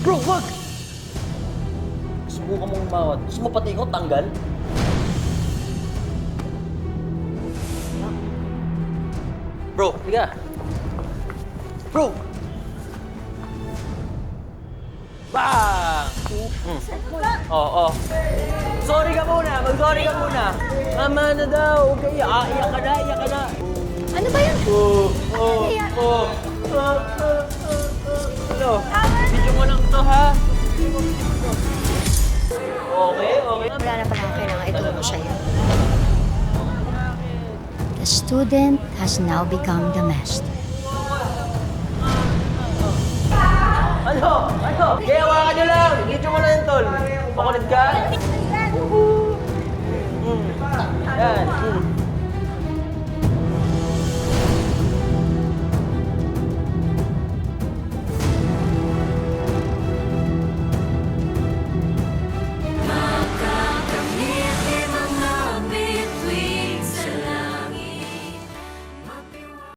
Bro, wag! Subukan mong umawat. Gusto mo pati ikaw tanggal? Bro, higa. Bro! Bang! Oo. Sorry ka muna. Mag-sorry ka muna. Tama na daw. Okay, iyak ka na, iyak ka na. Ano ba yan? Ano? Video mo lang to, ha? Okay, okay. Wala na pala kailangan ituro sa'yo. The student has now become the master. Ano? Ano? Kaya hawakan nyo lang. Video mo lang yun, tol. Makulit ka? Yan.